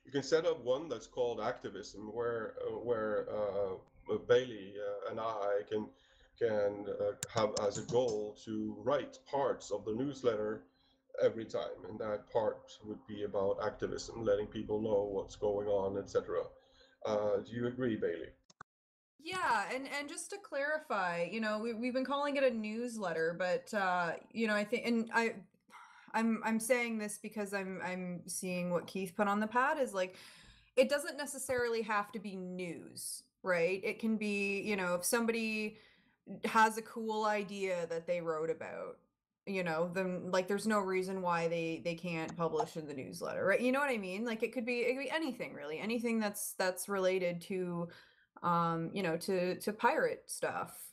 You can set up one that's called activism, where Bailey and I can have as a goal to write parts of the newsletter every time, and that part would be about activism, letting people know what's going on, etc. Do you agree, Bailey? Yeah, and just to clarify, we've been calling it a newsletter, but I think, and I'm saying this because I'm seeing what Keith put on the pad is like, it doesn't necessarily have to be news, right? It can be, if somebody has a cool idea that they wrote about, then like there's no reason why they can't publish in the newsletter, right? You know what I mean? Like it could be anything really, anything that's related to to pirate stuff.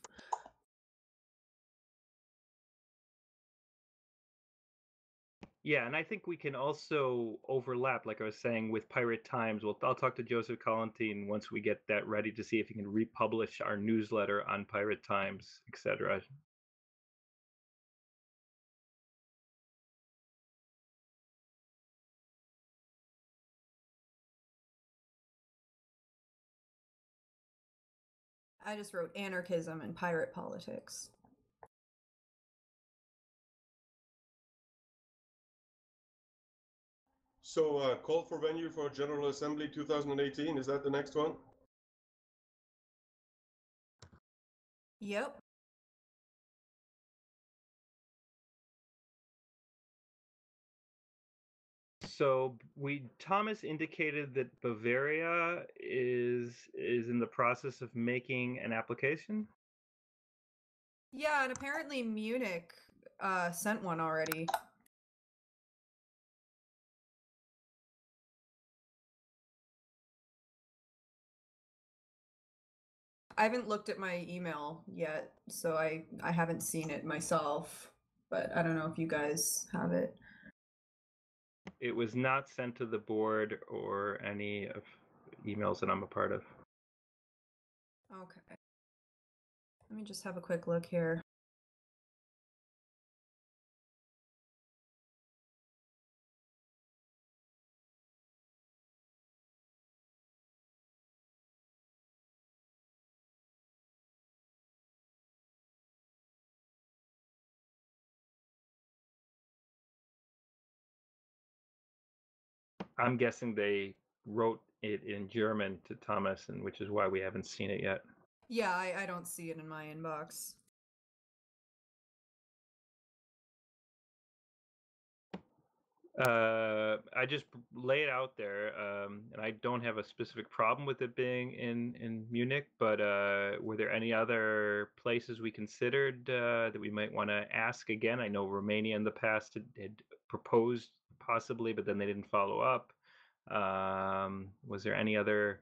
Yeah, and I think we can also overlap, like I was saying, with Pirate Times. I'll talk to Joseph Collantine once we get that ready to see if he can republish our newsletter on Pirate Times, etc. I just wrote anarchism and pirate politics. So, call for venue for General Assembly 2018. Is that the next one? Yep. So Thomas indicated that Bavaria is in the process of making an application. Yeah, and apparently Munich sent one already. I haven't looked at my email yet, so I haven't seen it myself, but I don't know if you guys have it. It was not sent to the board or any of emails that I'm a part of. Okay. Let me just have a quick look here. I'm guessing they wrote it in German to Thomas, and which is why we haven't seen it yet. Yeah, I don't see it in my inbox. I just lay it out there, and I don't have a specific problem with it being in Munich. But were there any other places we considered that we might want to ask again? I know Romania in the past had proposed possibly, but then they didn't follow up. Was there any other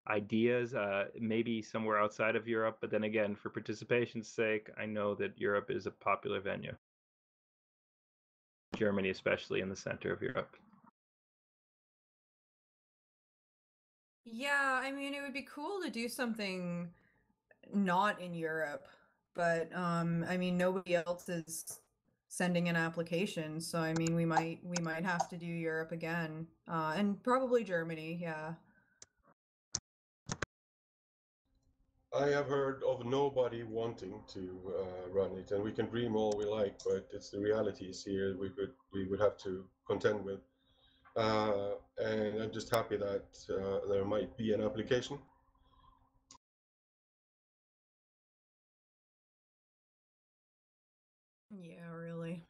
ideas? Maybe somewhere outside of Europe, but then again, for participation's sake, I know that Europe is a popular venue. Germany, especially in the center of Europe. Yeah, I mean, it would be cool to do something not in Europe, but I mean, nobody else is sending an application, so I mean, we might have to do Europe again, and probably Germany, yeah. I have heard of nobody wanting to run it, and we can dream all we like, but it's the realities here we would have to contend with. And I'm just happy that there might be an application. Yeah, really.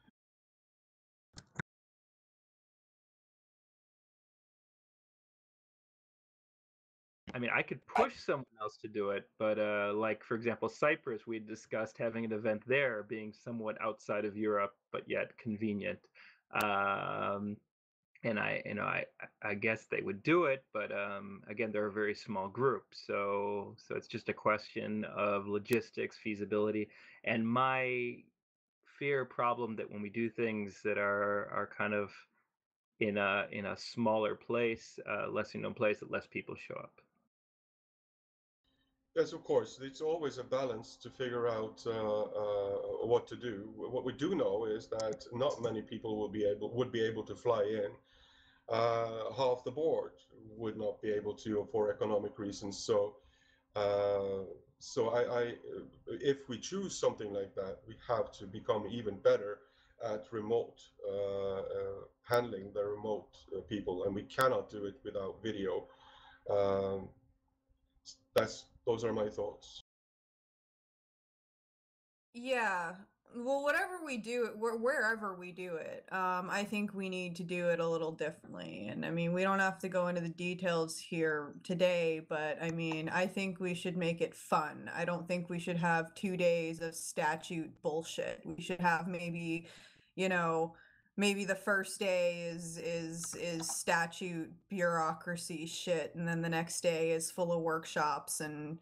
I mean, I could push someone else to do it, but like for example, Cyprus, we discussed having an event there, being somewhat outside of Europe, but yet convenient. Um, and I guess they would do it, but again, they're a very small group, so it's just a question of logistics, feasibility, and my fear problem that when we do things that are kind of in a smaller place, lesser known place, that less people show up. Yes, of course. It's always a balance to figure out what to do. What we do know is that not many people would be able to fly in. half the board would not be able to for economic reasons. If we choose something like that, we have to become even better at remote handling the remote people, and we cannot do it without video. Um, those are my thoughts. Yeah. Well, whatever we do, wherever we do it, I think we need to do it a little differently. And I mean, we don't have to go into the details here today, but I mean, I think we should make it fun. I don't think we should have 2 days of statute bullshit. We should have maybe, you know, maybe the first day is statute bureaucracy shit, and then the next day is full of workshops and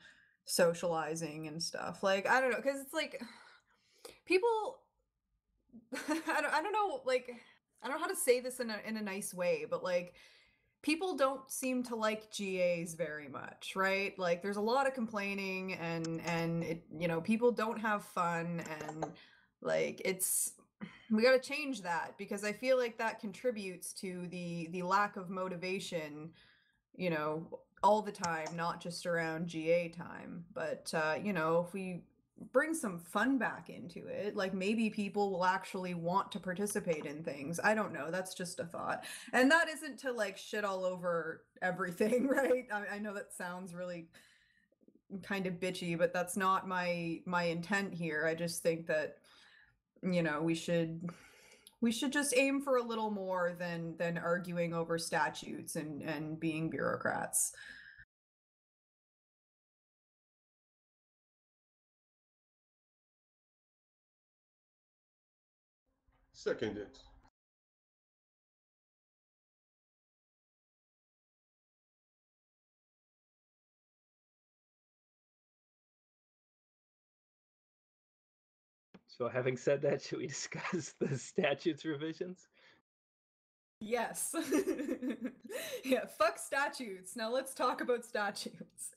socializing and stuff. Like, I don't know, because it's like people I don't know, like, I don't know how to say this in a nice way, but like people don't seem to like GAs very much, right? Like there's a lot of complaining, and it, people don't have fun, and like it's we got to change that, because I feel like that contributes to the lack of motivation, all the time, not just around GA time. But if we bring some fun back into it, like maybe people will actually want to participate in things. I don't know, that's just a thought. And that isn't to like shit all over everything, right? I know that sounds really kind of bitchy, but that's not my intent here. I just think that we should just aim for a little more than arguing over statutes and being bureaucrats. Seconded. So having said that, should we discuss the statutes revisions? Yes. Yeah, fuck statutes. Now let's talk about statutes.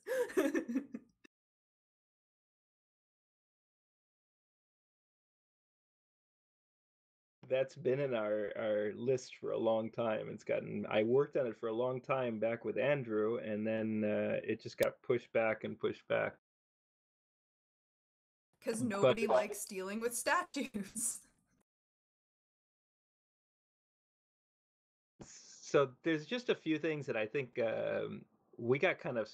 That's been in our list for a long time. I worked on it for a long time back with Andrew, and then it just got pushed back and pushed back. Because nobody likes dealing with statutes. So there's just a few things that I think we got kind of,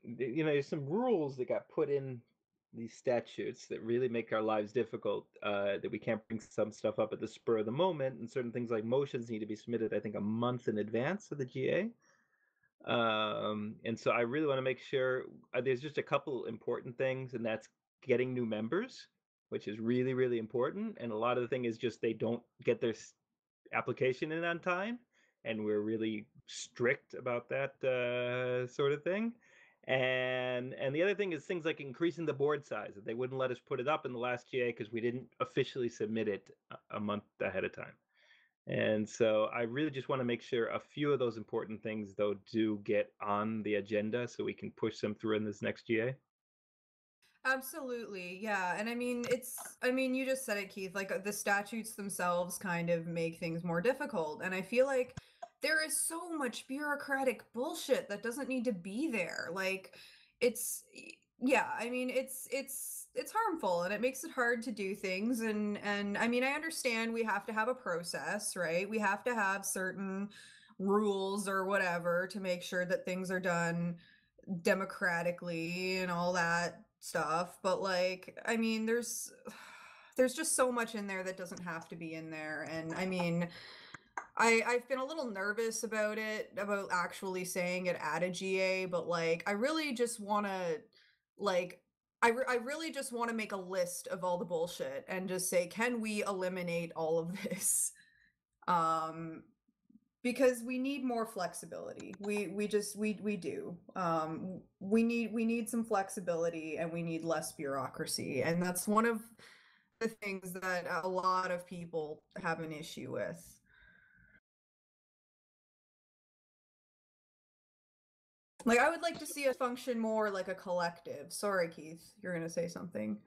there's some rules that got put in these statutes that really make our lives difficult, that we can't bring some stuff up at the spur of the moment, and certain things like motions need to be submitted, I think, a month in advance of the GA. And so I really want to make sure there's just a couple important things, and that's getting new members, which is really, really important. And a lot of the thing is just they don't get their application in on time, and we're really strict about that sort of thing. And the other thing is things like increasing the board size. They wouldn't let us put it up in the last GA because we didn't officially submit it a month ahead of time. And so I really just want to make sure a few of those important things, though, do get on the agenda so we can push them through in this next GA. Absolutely, yeah. And I mean, you just said it, Keith, like the statutes themselves kind of make things more difficult. And I feel like there is so much bureaucratic bullshit that doesn't need to be there. Like, yeah, I mean, it's harmful, and it makes it hard to do things. And I mean, I understand we have to have a process, right? We have to have certain rules or whatever to make sure that things are done democratically and all that stuff. But like, I mean, there's just so much in there that doesn't have to be in there. And I mean, I've been a little nervous about actually saying it at a GA, but like I really just want to like I really just want to make a list of all the bullshit and just say, can we eliminate all of this? Because we need more flexibility. We just we do. We need some flexibility, and we need less bureaucracy, and that's one of the things that a lot of people have an issue with. Like, I would like to see us function more like a collective. Sorry, Keith, you're gonna say something.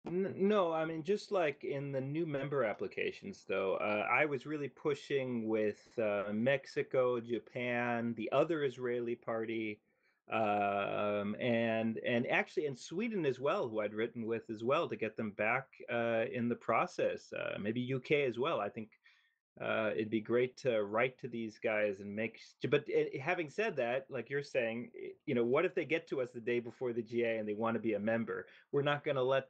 No, I mean, just like in the new member applications, though, I was really pushing with Mexico, Japan, the other Israeli party, and actually in Sweden as well, who I'd written with as well to get them back in the process. Maybe UK as well. I think it'd be great to write to these guys and make. But having said that, like you're saying, what if they get to us the day before the GA and they want to be a member? We're not going to let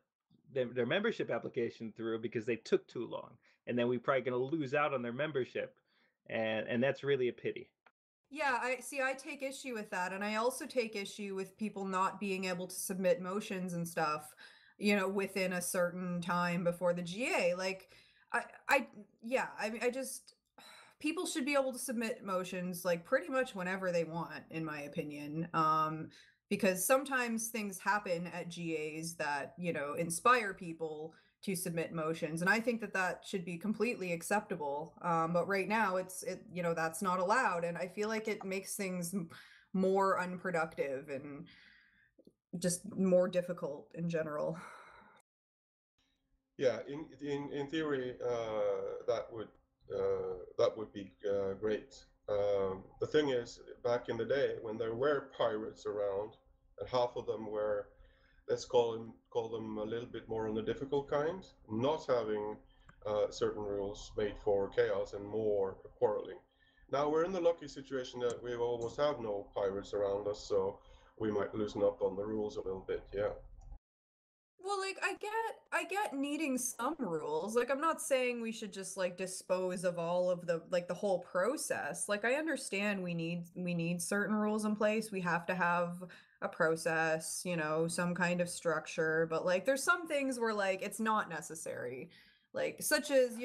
their membership application through because they took too long, and then we're probably going to lose out on their membership, and that's really a pity. Yeah, I take issue with that, and I also take issue with people not being able to submit motions and stuff, within a certain time before the GA. Like, I yeah, I just people should be able to submit motions like pretty much whenever they want, in my opinion. Because sometimes things happen at GAs that, inspire people to submit motions, and I think that that should be completely acceptable. But right now that's not allowed, and I feel like it makes things more unproductive and just more difficult in general. Yeah, in theory, that would be great. The thing is, back in the day when there were pirates around, and half of them were, let's call them a little bit more on the difficult kind, not having certain rules made for chaos and more quarreling. Now we're in the lucky situation that we almost have no pirates around us, so we might loosen up on the rules a little bit. Yeah. Well, like I get needing some rules. Like I'm not saying we should just like dispose of all of the whole process. Like I understand we need certain rules in place. We have to have a process, some kind of structure, but like there's some things where like it's not necessary. Like such as,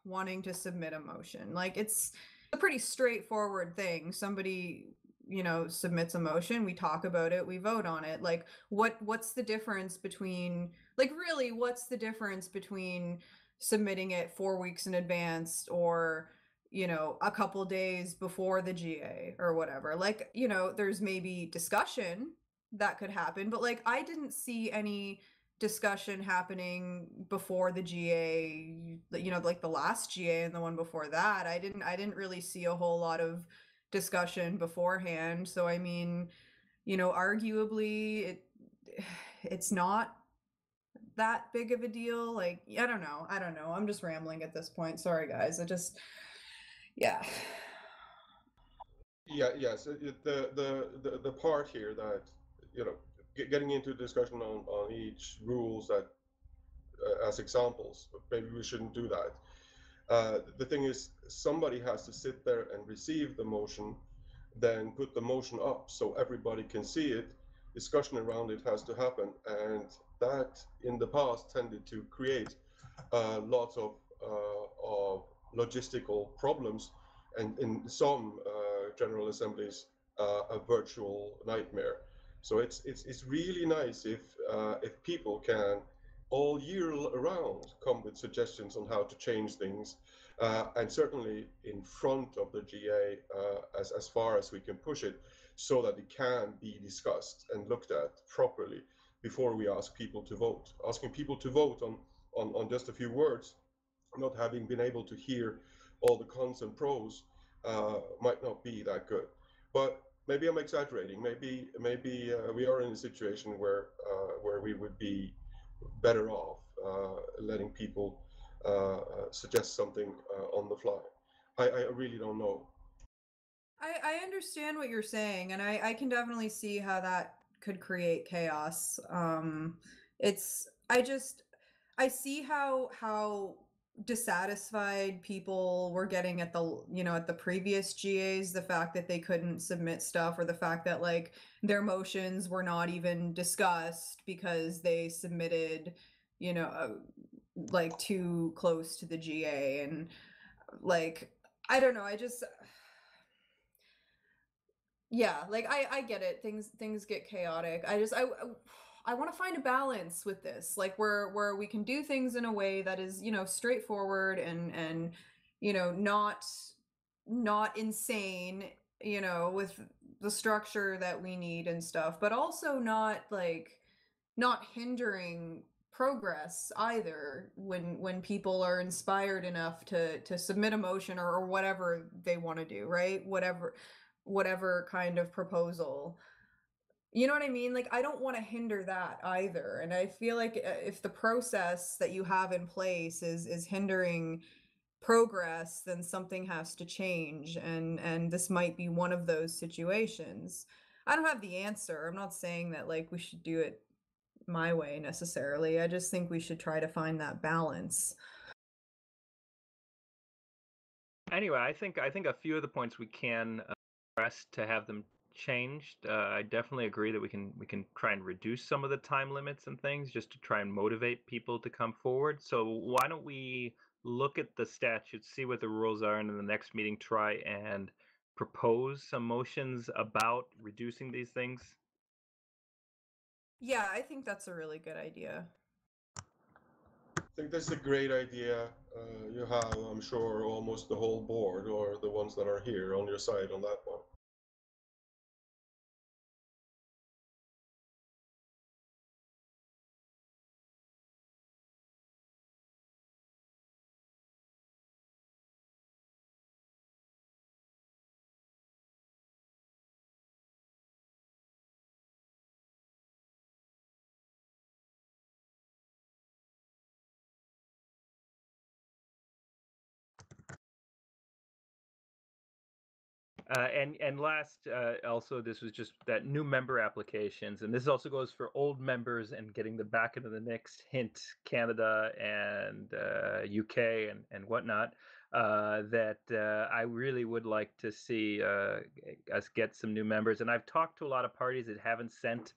wanting to submit a motion. Like it's a pretty straightforward thing. Somebody submits a motion, we talk about it, we vote on it. Like what's the difference between, like, really, what's the difference between submitting it 4 weeks in advance or a couple days before the GA or whatever? Like, there's maybe discussion that could happen, but like I didn't see any discussion happening before the GA, like the last GA and the one before that. I didn't really see a whole lot of discussion beforehand. So I mean, arguably it's not that big of a deal. Like, I don't know. I'm just rambling at this point. Sorry guys. Yeah. Yeah, yes. The part here that getting into discussion on each rules that as examples, maybe we shouldn't do that. The thing is, somebody has to sit there and receive the motion, then put the motion up so everybody can see it. Discussion around it has to happen, and that in the past tended to create lots of logistical problems, and in some general assemblies, a virtual nightmare. So it's really nice if people can all year around come with suggestions on how to change things, and certainly in front of the GA, as far as we can push it, so that it can be discussed and looked at properly before we ask people to vote. Asking people to vote on just a few words, not having been able to hear all the cons and pros, might not be that good. But maybe I'm exaggerating. Maybe we are in a situation where we would be better off letting people suggest something on the fly. I really don't know. I understand what you're saying, and I can definitely see how that could create chaos. It's I see how dissatisfied people were getting at the previous GAs, the fact that they couldn't submit stuff, or the fact that like their motions were not even discussed because they submitted, like too close to the GA. And like I don't know, yeah, like I get it. Things get chaotic. I want to find a balance with this, like where we can do things in a way that is, straightforward and not insane, with the structure that we need and stuff, but also not hindering progress either when people are inspired enough to submit a motion or whatever they want to do, right? Whatever kind of proposal. You know what I mean? Like, I don't want to hinder that either. And I feel like if the process that you have in place is hindering progress, then something has to change. And this might be one of those situations. I don't have the answer. I'm not saying that like we should do it my way necessarily. I just think we should try to find that balance. Anyway, I think a few of the points we can press to have them changed. I definitely agree that we can try and reduce some of the time limits and things just to try and motivate people to come forward. So why don't we look at the statutes, see what the rules are, and in the next meeting try and propose some motions about reducing these things? Yeah, I think that's a really good idea. I think that's a great idea. You have, I'm sure, almost the whole board or the ones that are here on your side on that one. And last, also, this was just that new member applications, and this also goes for old members and getting them back into the mix. Hint: Canada and UK and whatnot. That I really would like to see us get some new members. And I've talked to a lot of parties that haven't sent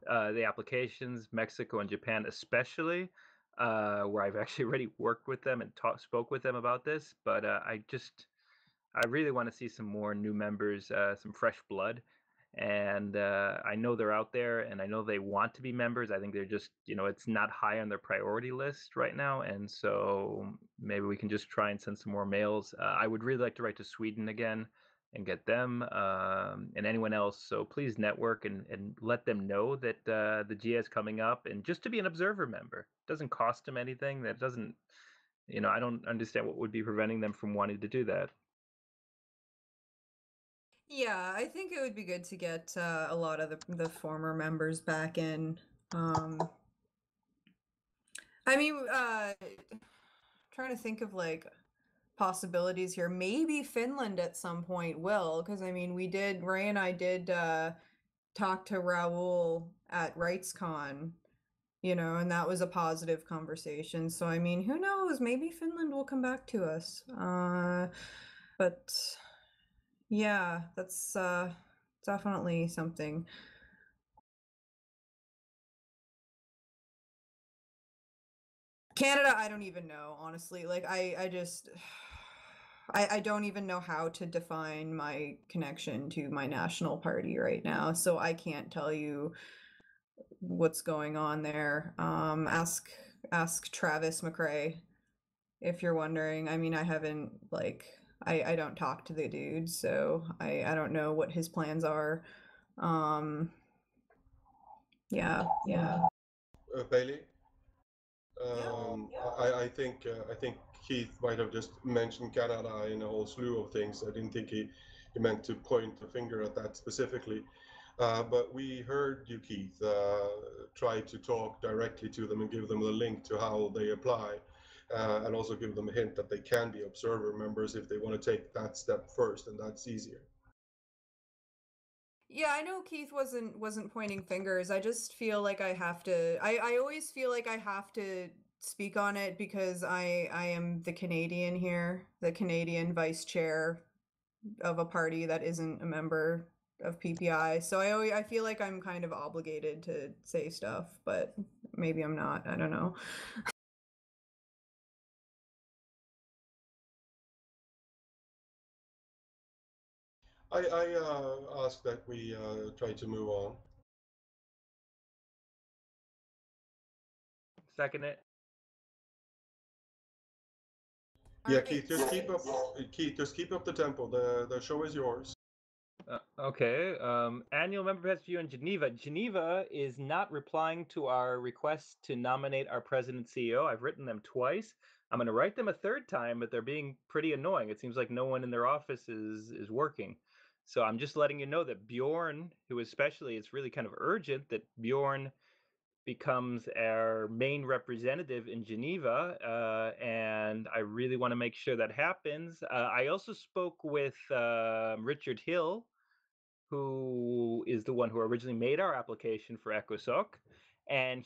the applications, Mexico and Japan especially, where I've actually already worked with them and spoke with them about this. But I really want to see some more new members, some fresh blood. And I know they're out there and I know they want to be members. I think they're just, it's not high on their priority list right now. And so maybe we can just try and send some more mails. I would really like to write to Sweden again and get them and anyone else. So please network and let them know that the GA is coming up, and just to be an observer member. It doesn't cost them anything. That doesn't, I don't understand what would be preventing them from wanting to do that. Yeah, I think it would be good to get a lot of the former members back in. I mean, trying to think of like possibilities here. Maybe Finland at some point will, because I mean, Ray and I did talk to Raoul at RightsCon, and that was a positive conversation. So I mean, who knows? Maybe Finland will come back to us. But yeah, that's definitely something. Canada, I don't even know, honestly. Like I just I don't even know how to define my connection to my national party right now, so I can't tell you what's going on there. Ask Travis McRae if you're wondering. I mean, I haven't I don't talk to the dude, so I don't know what his plans are. Yeah. Bailey, I think Keith might have just mentioned Canada in a whole slew of things. I didn't think he meant to point a finger at that specifically. But we heard you, Keith, try to talk directly to them and give them the link to how they apply, and also give them a hint that they can be observer members if they want to take that step first, and that's easier. Yeah, I know Keith wasn't pointing fingers. I just feel like I have to I always feel like I have to speak on it because I am the Canadian here, the Canadian vice chair of a party that isn't a member of PPI. So I feel like I'm kind of obligated to say stuff, but maybe I'm not. I don't know. I ask that we try to move on. Second it. Yeah, All right. Keith, just keep up the tempo. The show is yours. Okay. Annual member pass view in Geneva. Geneva is not replying to our request to nominate our president CEO. I've written them twice. I'm going to write them a third time, but they're being pretty annoying. It seems like no one in their office is working. So I'm just letting you know that Bjorn, who especially, it's really kind of urgent that Bjorn becomes our main representative in Geneva, and I really want to make sure that happens. I also spoke with Richard Hill, who is the one who originally made our application for ECOSOC. And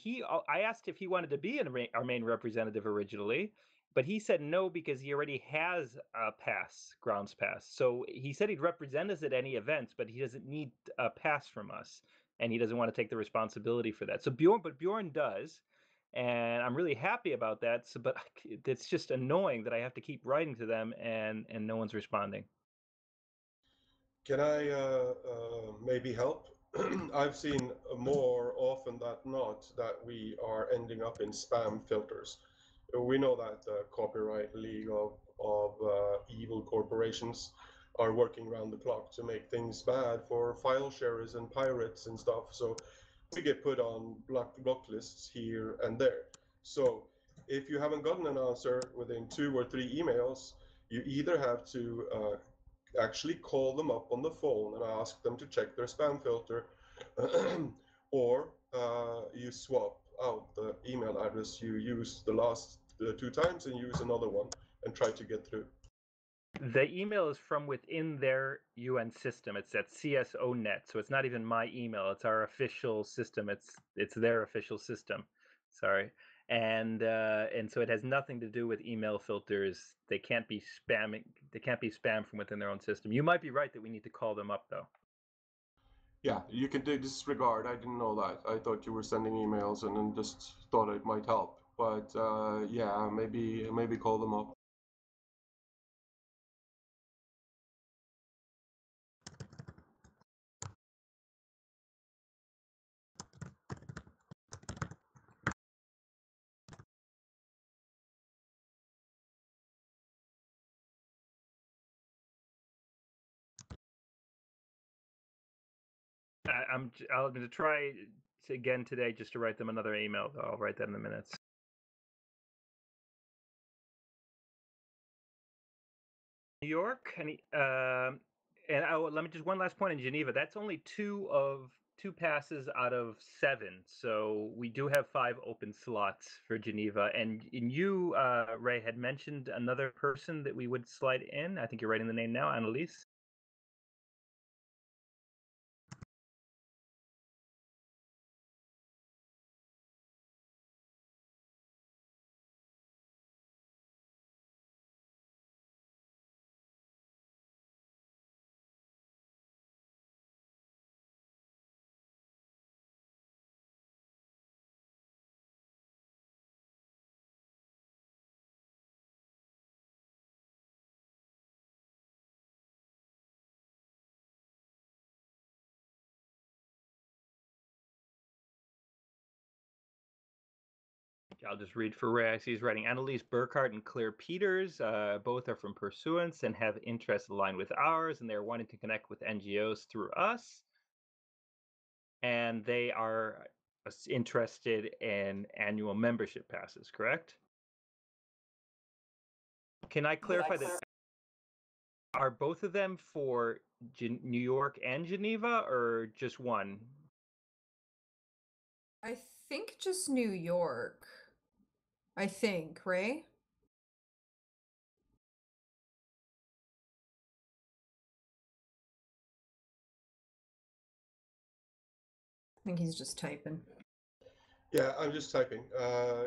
I asked if he wanted to be our main representative originally, but he said no because he already has a grounds pass. So he said he'd represent us at any events, but he doesn't need a pass from us, and he doesn't want to take the responsibility for that. So Bjorn does, and I'm really happy about that. So, but it's just annoying that I have to keep writing to them and no one's responding. Can I maybe help? I've seen more often than not that we are ending up in spam filters. We know that the Copyright League of evil corporations are working around the clock to make things bad for file sharers and pirates and stuff. So we get put on block lists here and there. So if you haven't gotten an answer within 2 or 3 emails, you either have to actually call them up on the phone and ask them to check their spam filter, or you swap out the email address you used the last 2 times and use another one and try to get through. The email is from within their UN system. It's at CSONet, so it's not even my email. It's our official system. It's their official system. Sorry, and so it has nothing to do with email filters. They can't be spamming. They can't be spam from within their own system. You might be right that we need to call them up though. Yeah, you can disregard. I didn't know that. I thought you were sending emails and then just thought it might help. But yeah, maybe call them up. I'm going to try again today just to write them another email. Though I'll write that in the minutes. New York, let me just one last point in Geneva. That's only two passes out of 7, so we do have 5 open slots for Geneva. And you, Ray, had mentioned another person that we would slide in. I think you're writing the name now, Annalise. I'll just read for Ray. I see he's writing Annalise Burkhardt and Claire Peters. Both are from Pursuance and have interests aligned with ours, and they're wanting to connect with NGOs through us. And they are interested in annual membership passes, correct? Can I clarify that? Are both of them for New York and Geneva, or just one? I think just New York. I think, right? I think he's just typing. Yeah, I'm just typing.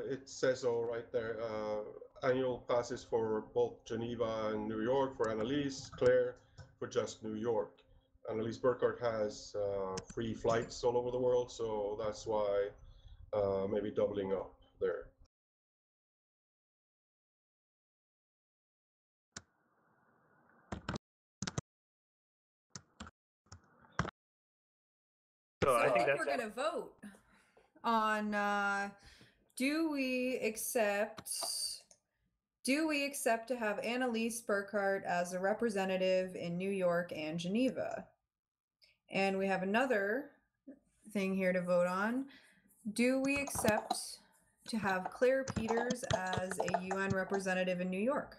It says all right there. Annual passes for both Geneva and New York for Annalise, Claire for just New York. Annalise Burkhardt has free flights all over the world, so that's why maybe doubling up there. So I think that's we're gonna vote on do we accept to have Annalise Burkhardt as a representative in New York and Geneva? And we have another thing here to vote on. Do we accept to have Claire Peters as a UN representative in New York?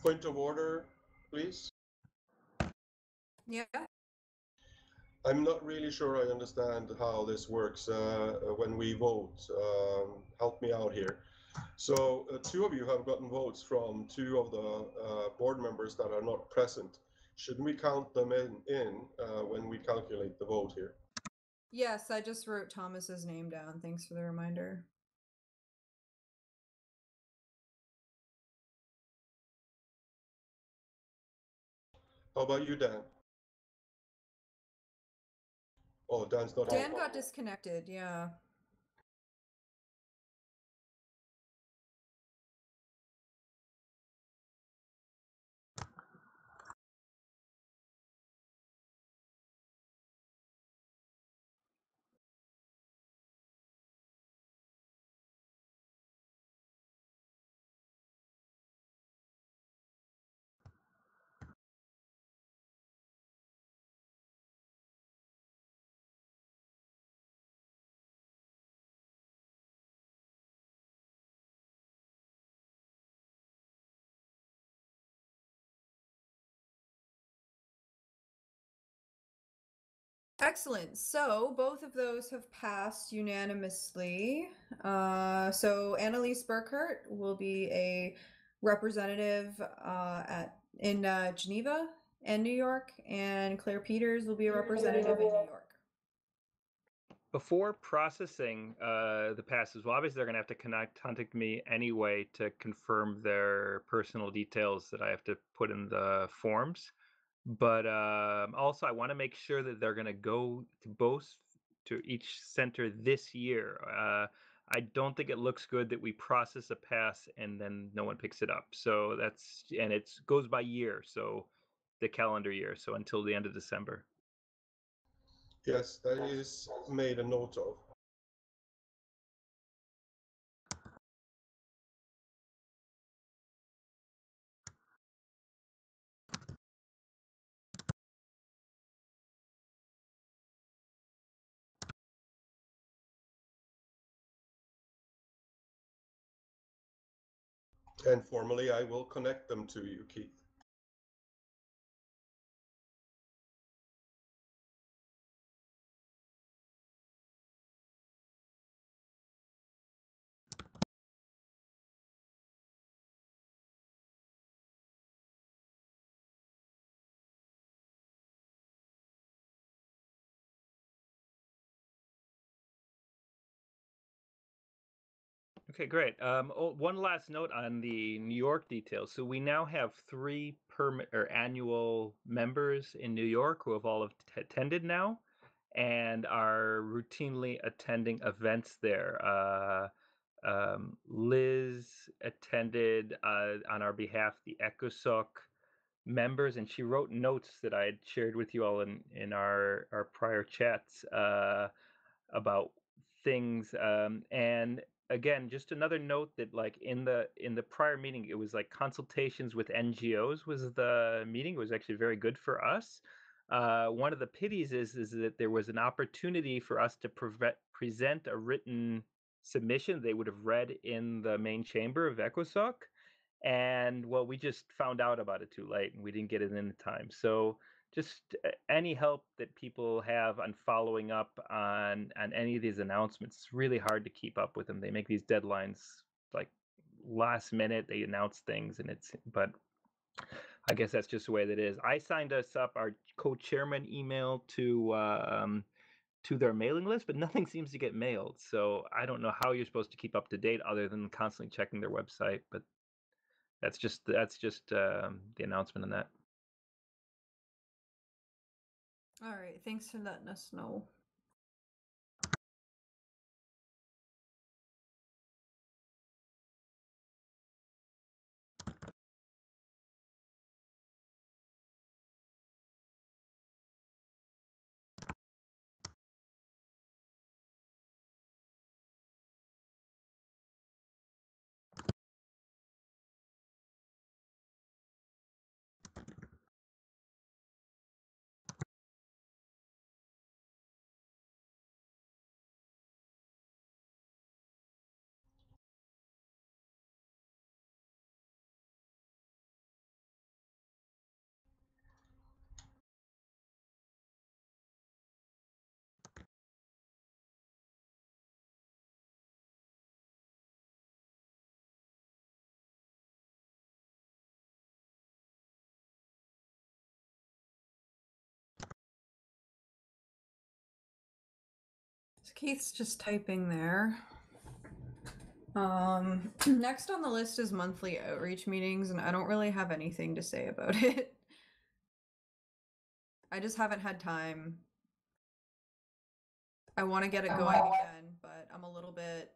Point of order, please. Yeah. I'm not really sure I understand how this works when we vote. Help me out here. So two of you have gotten votes from two of the board members that are not present. Shouldn't we count them in when we calculate the vote here? Yes, I just wrote Thomas's name down. Thanks for the reminder. How about you, Dan? Oh, Dan's not Dan here. got disconnected, yeah. Excellent. So both of those have passed unanimously. So Annalise Burkhardt will be a representative in Geneva and New York, and Claire Peters will be a representative in New York. Before processing the passes, well, obviously they're going to have to contact me anyway to confirm their personal details that I have to put in the forms. But also, I want to make sure that they're going to go to each center this year. I don't think it looks good that we process a pass and then no one picks it up. So and it goes by year, so the calendar year, so until the end of December. Yes, that is made a note of. And formally, I will connect them to you, Keith. Okay, great. One last note on the New York details. So we now have 3 annual members in New York who have all attended now and are routinely attending events there. Liz attended on our behalf the ECOSOC members, and she wrote notes that I had shared with you all in our prior chats about things. And again, just another note that like in the prior meeting, it was like consultations with NGOs was the meeting. It was actually very good for us. One of the pities is that there was an opportunity for us to present a written submission they would have read in the main chamber of ECOSOC. And well, we just found out about it too late and we didn't get it in time. So just any help that people have on following up on any of these announcements, it's really hard to keep up with them. They make these deadlines like last minute, they announce things, but I guess that's just the way that is. I signed us up, our co-chairman email to their mailing list, but nothing seems to get mailed. So I don't know how you're supposed to keep up to date other than constantly checking their website. But that's just the announcement on that. All right, thanks for letting us know. So Keith's just typing there. Next on the list is monthly outreach meetings, and I don't really have anything to say about it. I just haven't had time. I want to get it going again, but I'm a little bit,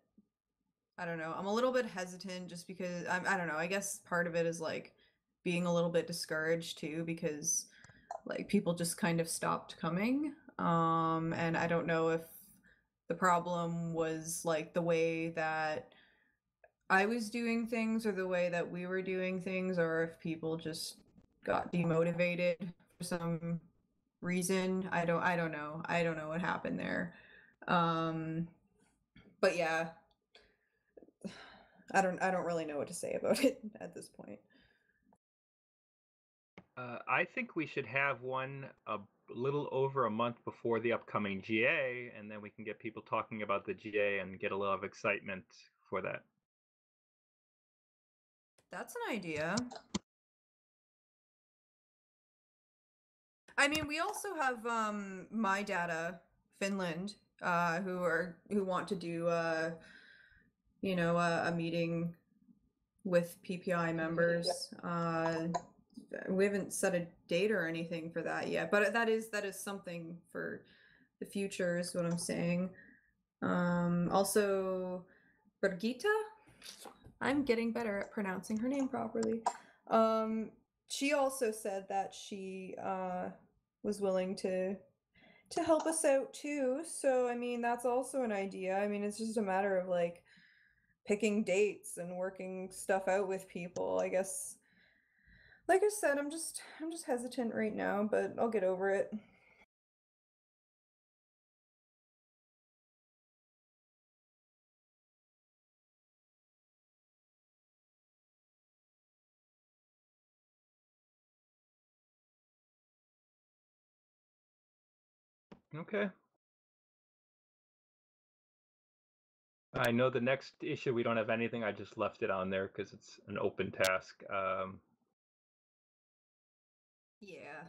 I don't know, I'm a little bit hesitant just because I don't know, I guess part of it is like being a little bit discouraged too, because like people just kind of stopped coming. And I don't know if the problem was like the way that I was doing things or the way that we were doing things, or if people just got demotivated for some reason. I don't know. I don't know what happened there. But yeah, I don't really know what to say about it at this point. I think we should have one a little over a month before the upcoming GA, and then we can get people talking about the GA and get a lot of excitement for that. That's an idea. I mean, we also have My Data Finland, who want to do a meeting with PPI members. We haven't set a date or anything for that yet, but that is something for the future, is what I'm saying. Also, Birgitta, I'm getting better at pronouncing her name properly. She also said that she was willing to help us out too. So I mean, that's also an idea. I mean, it's just a matter of like picking dates and working stuff out with people. I guess, like I said, I'm just hesitant right now, but I'll get over it. Okay. I know the next issue we don't have anything. I just left it on there because it's an open task. Yeah.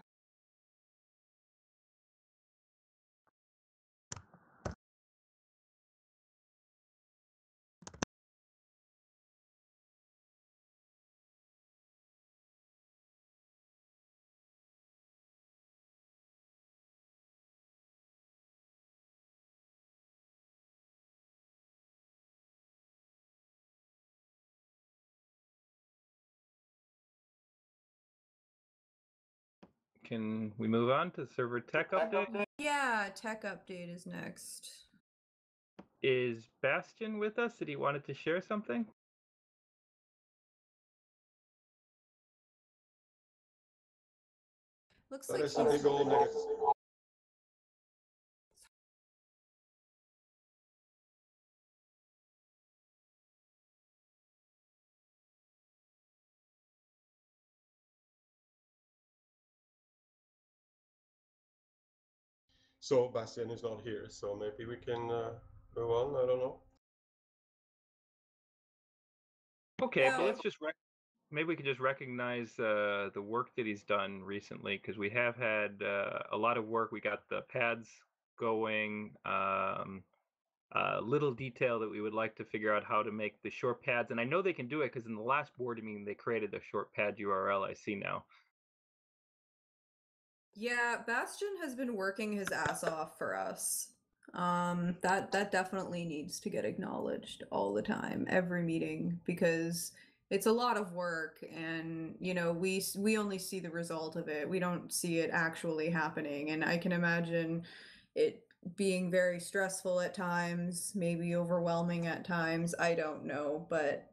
Can we move on to server tech update? Yeah, tech update is next. Is Bastian with us? Did he wanted to share something? Looks That like is a big old negative. So Bastian is not here, so maybe we can go on. I don't know. Okay, Yeah. but let's just maybe we could just recognize the work that he's done recently, because we have had a lot of work. We got the pads going. Little detail that we would like to figure out how to make the short pads, and I know they can do it because in the last board meeting they created the short pad URL. I see now. Yeah, Bastion has been working his ass off for us. That definitely needs to get acknowledged all the time, every meeting, because it's a lot of work, and you know, we only see the result of it. We don't see it actually happening, and I can imagine it being very stressful at times, maybe overwhelming at times. I don't know, but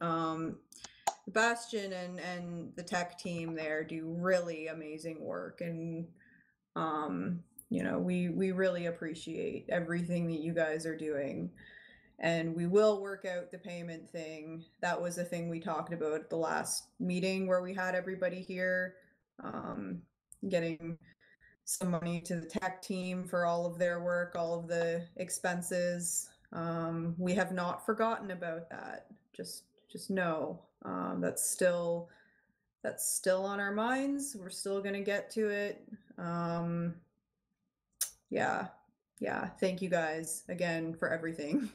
Bastion and the tech team there do really amazing work, and you know, we really appreciate everything that you guys are doing. And we will work out the payment thing. That was a thing we talked about at the last meeting where we had everybody here. Getting some money to the tech team for all of their work, all of the expenses. We have not forgotten about that. Just know that's still on our minds. We're still gonna get to it. Yeah. Yeah, thank you guys again for everything.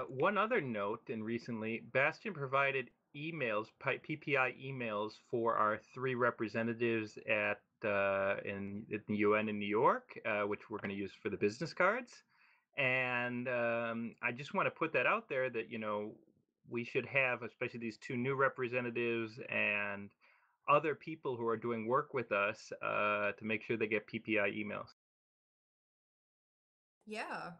One other note, and recently, Bastion provided emails, PPI emails for our 3 representatives at in the UN in New York, which we're going to use for the business cards. And I just want to put that out there that, we should have, especially these 2 new representatives and other people who are doing work with us, to make sure they get PPI emails. Yeah.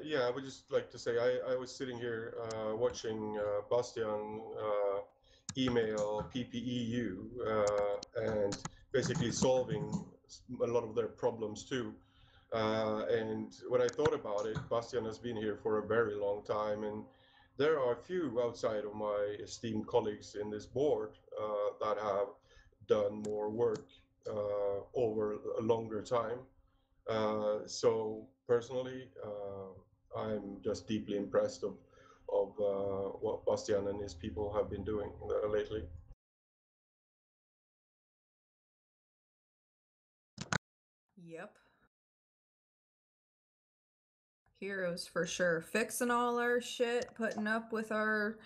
Yeah, I would just like to say I was sitting here watching Bastian email PPEU and basically solving a lot of their problems too. And when I thought about it, Bastian has been here for a very long time, and there are few outside of my esteemed colleagues in this board that have done more work over a longer time. So personally, I'm just deeply impressed of what Bastian and his people have been doing lately. Yep. Heroes for sure. Fixing all our shit, putting up with our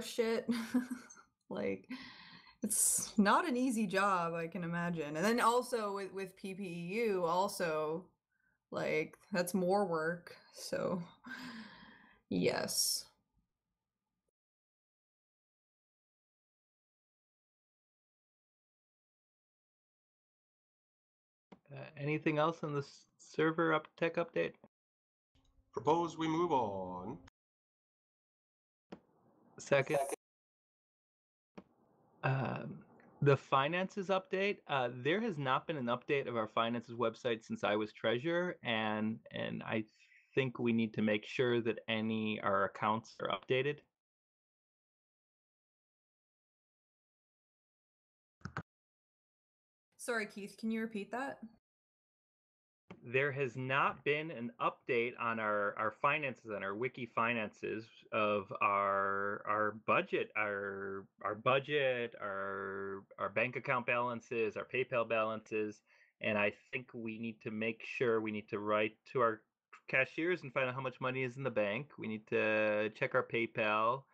shit. Like it's not an easy job, I can imagine. And then also with PPEU also like that's more work. So yes. Anything else in the server tech update? Propose we move on. Second. The finances update. There has not been an update of our finances website since I was treasurer, and I think we need to make sure that our accounts are updated. Sorry, Keith, can you repeat that? There has not been an update on our finances, on our wiki finances of our budget, our budget, our bank account balances, our PayPal balances, and I think we need to make sure we need to write to our cashiers and find out how much money is in the bank. We need to check our PayPal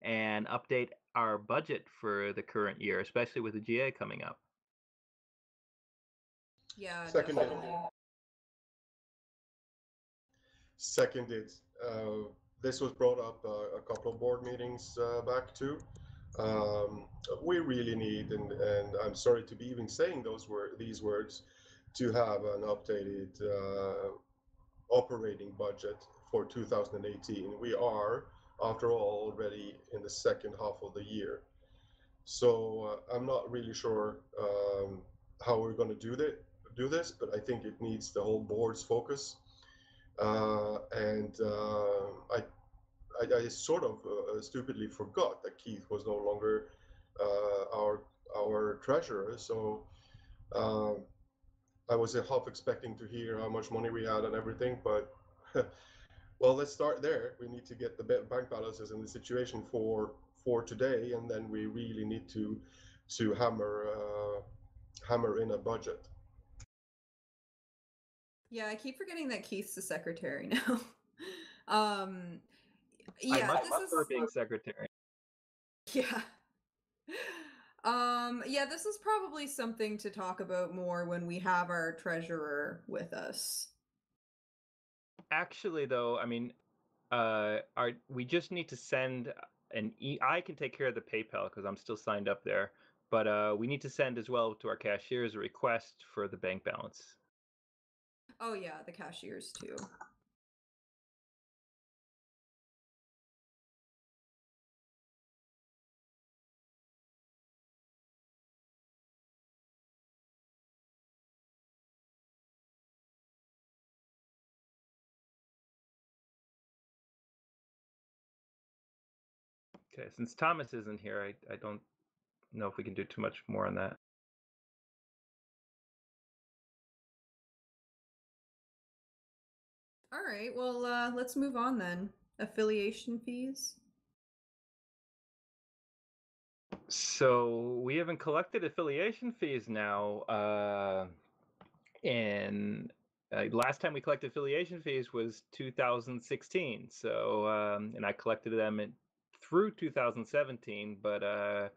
and update our budget for the current year, especially with the GA coming up. Yeah, Seconded. definitely. Seconded. This was brought up a couple of board meetings back too. We really need, and I'm sorry to be even saying these words, to have an updated operating budget for 2018. We are, after all, already in the second half of the year. So I'm not really sure how we're going to do this, but I think it needs the whole board's focus. And I sort of stupidly forgot that Keith was no longer our treasurer. So I was half expecting to hear how much money we had and everything, but well, let's start there. We need to get the bank balances in the situation for today, and then we really need to hammer in a budget. Yeah, I keep forgetting that Keith's the secretary now. Yeah, I much this prefer is being secretary. yeah. Yeah, this is probably something to talk about more when we have our treasurer with us. Actually, though, I mean, we just need to send I can take care of the PayPal because I'm still signed up there, but we need to send as well to our cashiers a request for the bank balance. Oh yeah, the cashiers too. Okay, since Thomas isn't here, I don't know if we can do too much more on that. All right, well, let's move on then. Affiliation fees. So we haven't collected affiliation fees now. And last time we collected affiliation fees was 2016. So and I collected them through 2017, but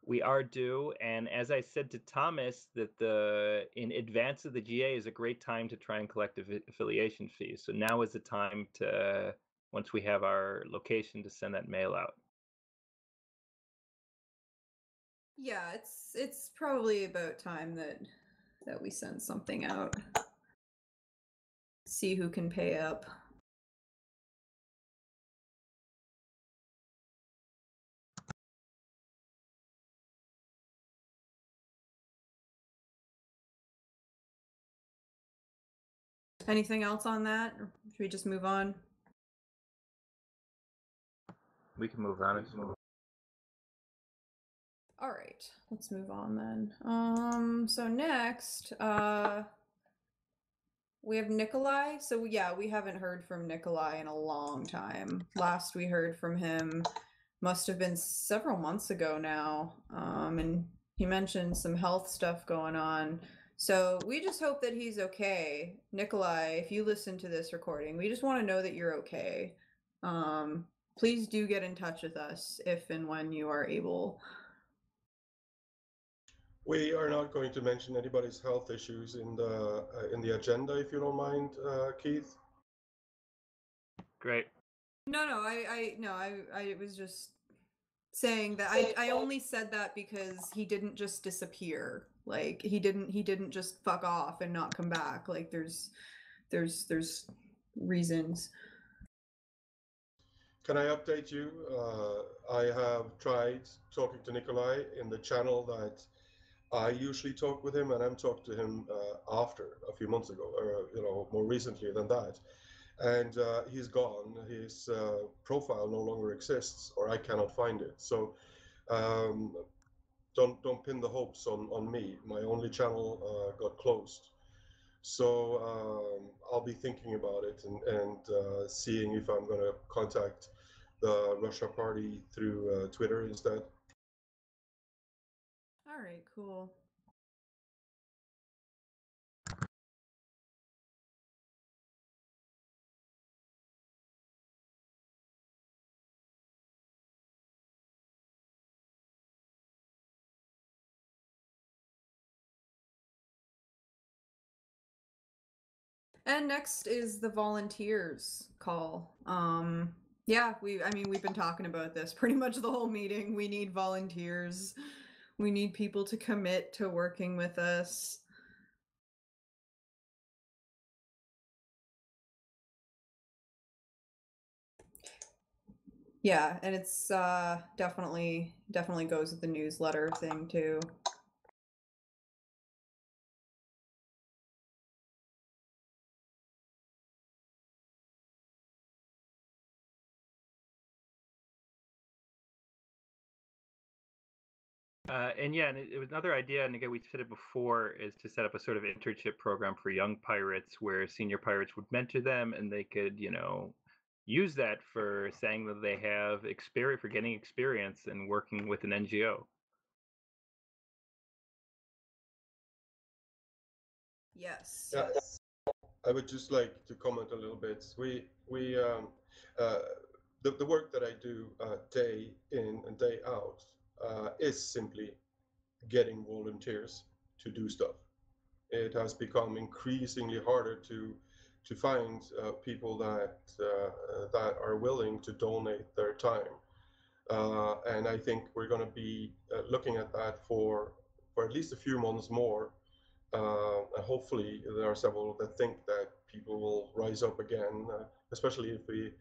we are due. And as I said to Thomas, that in advance of the GA is a great time to try and collect affiliation fees. So now is the time to, once we have our location, to send that mail out. Yeah, it's probably about time that we send something out. See who can pay up. Anything else on that? Or should we just move on? We can move on. All right, let's move on then. So next, we have Nikolai. So yeah, we haven't heard from Nikolai in a long time. Last we heard from him must have been several months ago now. And he mentioned some health stuff going on. So we just hope that he's okay. Nikolai, if you listen to this recording, we just want to know that you're okay. Please do get in touch with us if and when you are able. We are not going to mention anybody's health issues in the agenda, if you don't mind, Keith. Great. No, I was just saying that I only said that because he didn't just disappear. Like he didn't just fuck off and not come back. Like there's reasons. Can I update you? I have tried talking to Nikolai in the channel that I usually talk with him, and I'm talking to him after a few months ago, or more recently than that. And he's gone. His profile no longer exists, or I cannot find it. So don't pin the hopes on me. My only channel got closed. So I'll be thinking about it and seeing if I'm going to contact the Russia party through Twitter instead. All right, cool. And next is the volunteers call. Yeah, we've been talking about this pretty much the whole meeting. We need volunteers. We need people to commit to working with us. Yeah, and it's definitely goes with the newsletter thing too. And yeah, and it was another idea, and again, we said it before, is to set up a sort of internship program for young pirates where senior pirates would mentor them and they could, use that for saying that they have experience, for getting experience in working with an NGO. Yes. Yeah, I would just like to comment a little bit. The work that I do day in and day out is simply getting volunteers to do stuff. It has become increasingly harder to find people that are willing to donate their time, and I think we're going to be looking at that for at least a few months more. And hopefully, there are several that think that people will rise up again, especially if we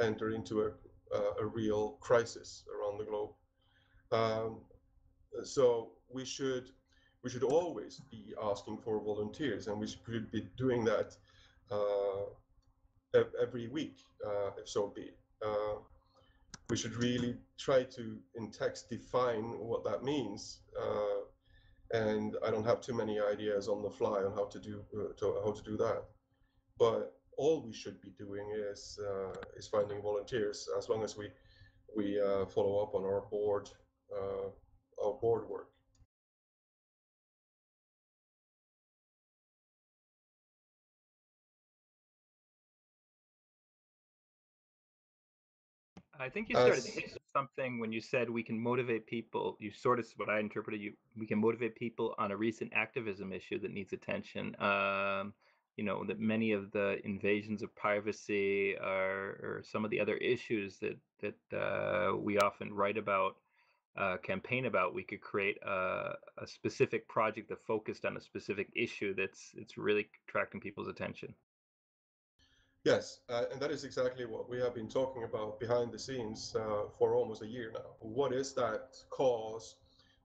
enter into a real crisis around the globe. Um, so we should always be asking for volunteers, and we should be doing that every week, if so be. We should really try to, in text, define what that means. And I don't have too many ideas on the fly on how to do that. But all we should be doing is finding volunteers, as long as we follow up on our board of board work. I think you started As hitting something when you said we can motivate people. You sort of, what I interpreted, we can motivate people on a recent activism issue that needs attention. That many of the invasions of privacy or some of the other issues that we often write about, campaign about. We could create a specific project that focused on a specific issue it's really attracting people's attention. Yes, and that is exactly what we have been talking about behind the scenes for almost a year now. What is that cause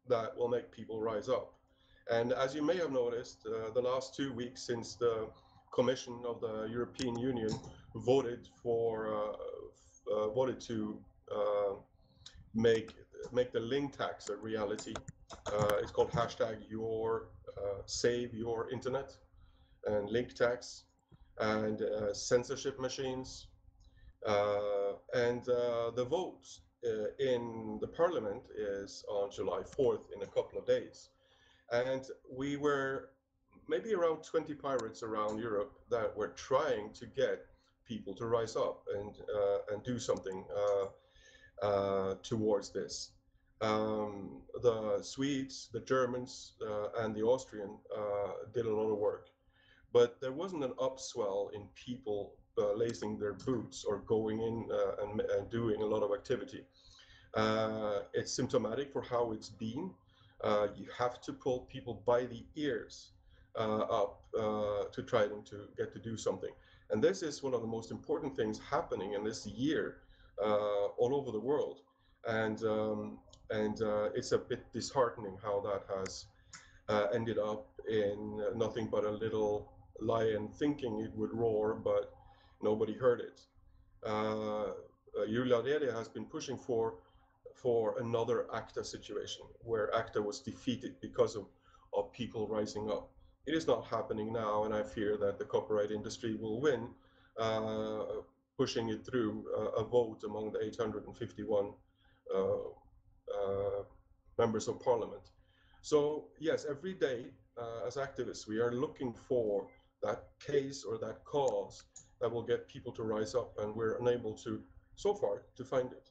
that will make people rise up? And as you may have noticed, the last 2 weeks since the Commission of the European Union voted to uh, make the link tax a reality. It's called hashtag your save your internet and link tax and censorship machines. And the vote in the parliament is on July 4th in a couple of days. And we were maybe around 20 pirates around Europe that were trying to get people to rise up and do something towards this. The Swedes, the Germans, and the Austrian did a lot of work, but there wasn't an upswell in people lacing their boots or going in and doing a lot of activity. It's symptomatic for how it's been. You have to pull people by the ears up to try them to get to do something. And this is one of the most important things happening in this year all over the world. And it's a bit disheartening how that has ended up in nothing but a little lion thinking it would roar, but nobody heard it. Julia Rede has been pushing for another ACTA situation where ACTA was defeated because of people rising up. It is not happening now, and I fear that the copyright industry will win, pushing it through a vote among the 851 uh, members of parliament. So yes, every day as activists, we are looking for that case or that cause that will get people to rise up, and we're unable to, so far, to find it.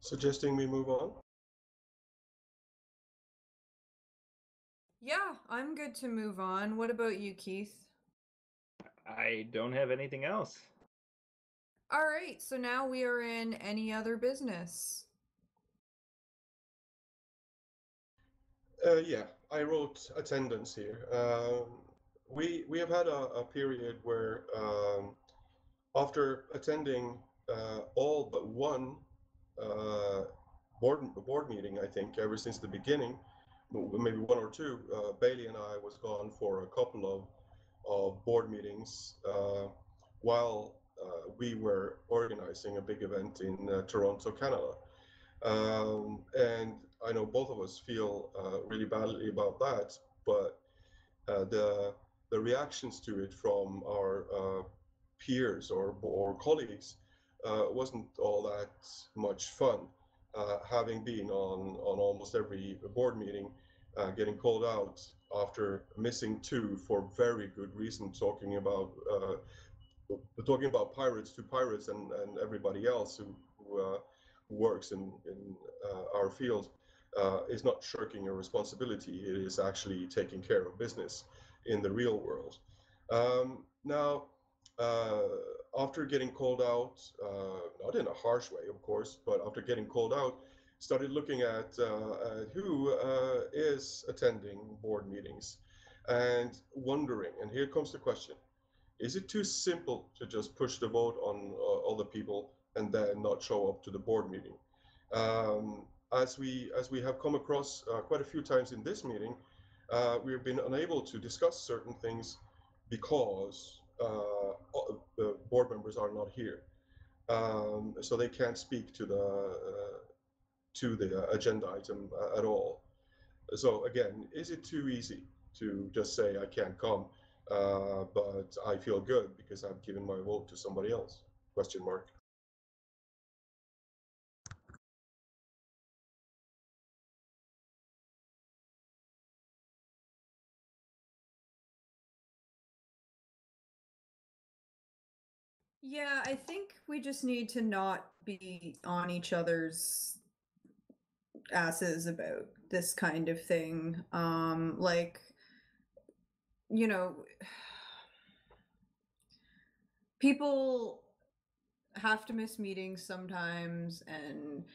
Suggesting we move on? Yeah, I'm good to move on. What about you, Keith? I don't have anything else. All right, so now we are in any other business. Yeah, I wrote attendance here. We have had a period where after attending all but one uh, board meeting, I think ever since the beginning, maybe one or two, Bailey and I was gone for a couple of board meetings while we were organizing a big event in Toronto, Canada. And I know both of us feel really badly about that, but uh, the the reactions to it from our peers or colleagues wasn't all that much fun. Having been on almost every board meeting, getting called out after missing two for very good reason, talking about pirates to pirates and everybody else who works in our field is not shirking a responsibility. It is actually taking care of business in the real world. Now, after getting called out, not in a harsh way, of course, but after getting called out, started looking at who is attending board meetings and wondering, and here comes the question: is it too simple to just push the vote on other people and then not show up to the board meeting. As we have come across quite a few times in this meeting, we've been unable to discuss certain things because the board members are not here, so they can't speak to the agenda item at all. So again, is it too easy to just say I can't come, but I feel good because I've given my vote to somebody else? Question mark. Yeah, I think we just need to not be on each other's asses about this kind of thing. Like, you know, people have to miss meetings sometimes, and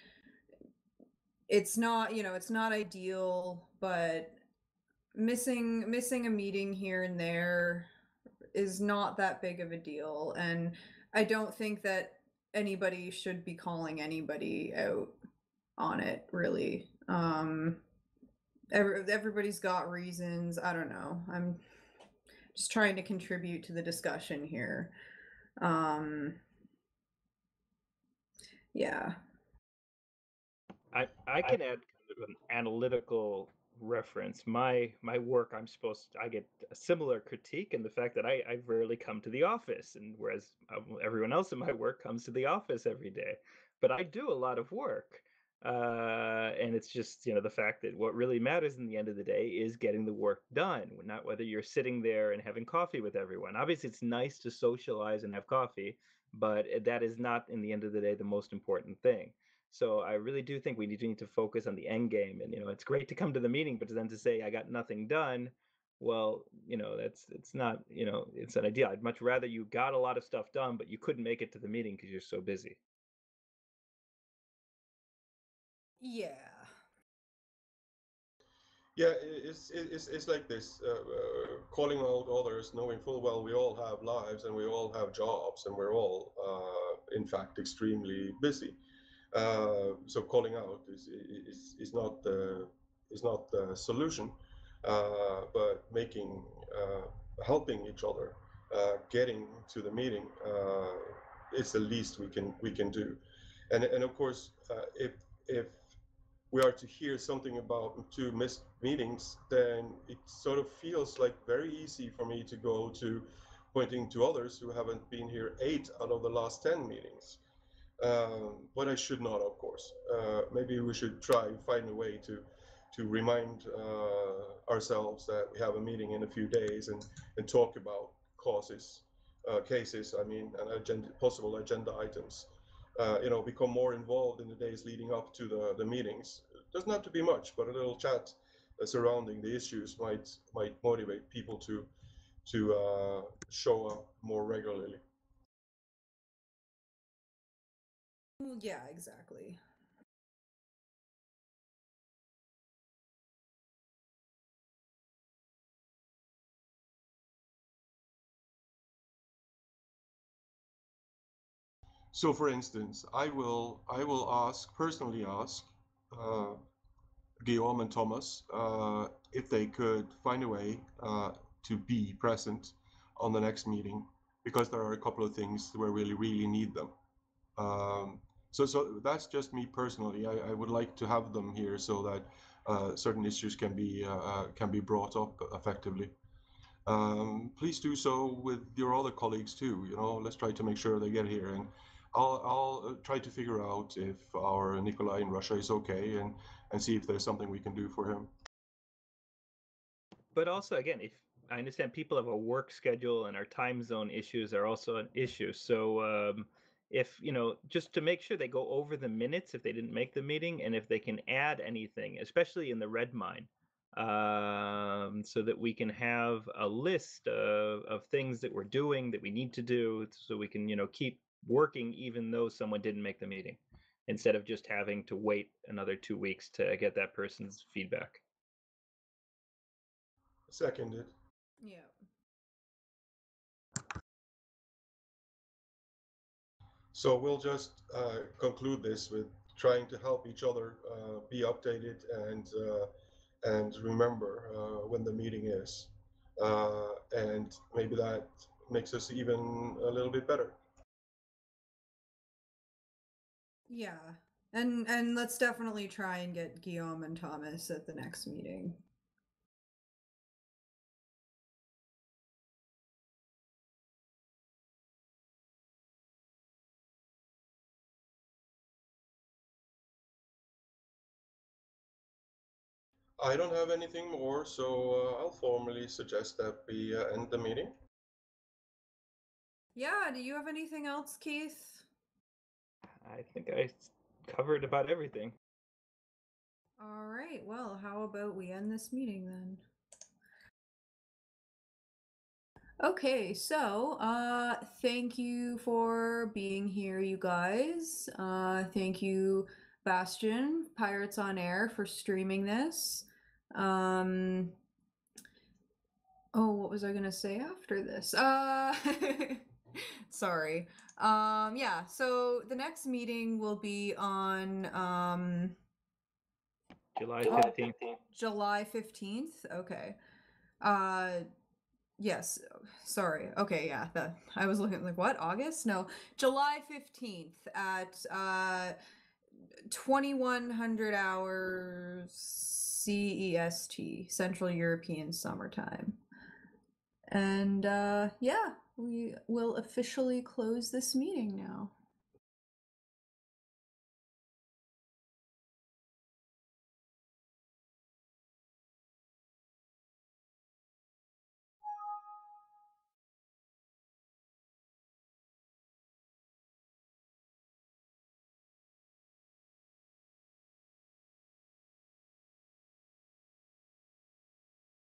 it's not, it's not ideal, but missing a meeting here and there is not that big of a deal, and I don't think that anybody should be calling anybody out on it, really. Everybody's got reasons. I don't know. I'm just trying to contribute to the discussion here. Yeah. I can add kind of an analytical reference. My work, I get a similar critique in the fact that I rarely come to the office, and whereas everyone else in my work comes to the office every day, but I do a lot of work. And it's just, the fact that what really matters in the end of the day is getting the work done, not whether you're sitting there and having coffee with everyone. Obviously, it's nice to socialize and have coffee, but that is not, in the end of the day, the most important thing. So I really do think we need to focus on the end game. And it's great to come to the meeting, but then to say I got nothing done, well, it's not, it's an idea. I'd much rather you got a lot of stuff done, but you couldn't make it to the meeting because you're so busy. Yeah. Yeah, it's like this, calling out others, knowing full well we all have lives and we all have jobs and we're all, in fact, extremely busy. So calling out is not the solution, but helping each other, getting to the meeting, is the least we can do, and of course, if we are to hear something about two missed meetings, then it sort of feels like very easy for me to go to pointing to others who haven't been here 8 out of the last 10 meetings. But I should not, of course. Maybe we should try and find a way to remind ourselves that we have a meeting in a few days and talk about cases, I mean, and possible agenda items. Become more involved in the days leading up to the meetings. It doesn't have to be much, but a little chat surrounding the issues might motivate people to show up more regularly. Yeah, exactly. So, for instance, I will personally ask uh, Guillaume and Thomas if they could find a way to be present on the next meeting, because there are a couple of things where we really need them. So that's just me personally. I would like to have them here so that certain issues can be brought up effectively. Please do so with your other colleagues too. Let's try to make sure they get here, and I'll try to figure out if our Nikolai in Russia is okay, and see if there's something we can do for him. But also, again, if I understand people have a work schedule and our time zone issues are also an issue. So if, just to make sure they go over the minutes if they didn't make the meeting, and if they can add anything, especially in the red mine, so that we can have a list of things that we're doing that we need to do, so we can, keep working even though someone didn't make the meeting, instead of just having to wait another 2 weeks to get that person's feedback. Seconded. Yeah. So we'll just conclude this with trying to help each other be updated and remember when the meeting is, and maybe that makes us even a little bit better. Yeah. And let's definitely try and get Guillaume and Thomas at the next meeting. I don't have anything more, so I'll formally suggest that we end the meeting. Yeah, do you have anything else, Keith? I think I covered about everything. All right, well, how about we end this meeting then? Okay, so thank you for being here, you guys. Thank you, Bastion, Pirates on Air, for streaming this. Oh, what was I gonna say after this? Sorry. Yeah, so the next meeting will be on July 15th. July 15th. Okay. Yes. Sorry. Okay, yeah. I was looking like what? August? No. July 15th at 2100 hours CEST, Central European Summertime. And yeah, we will officially close this meeting now.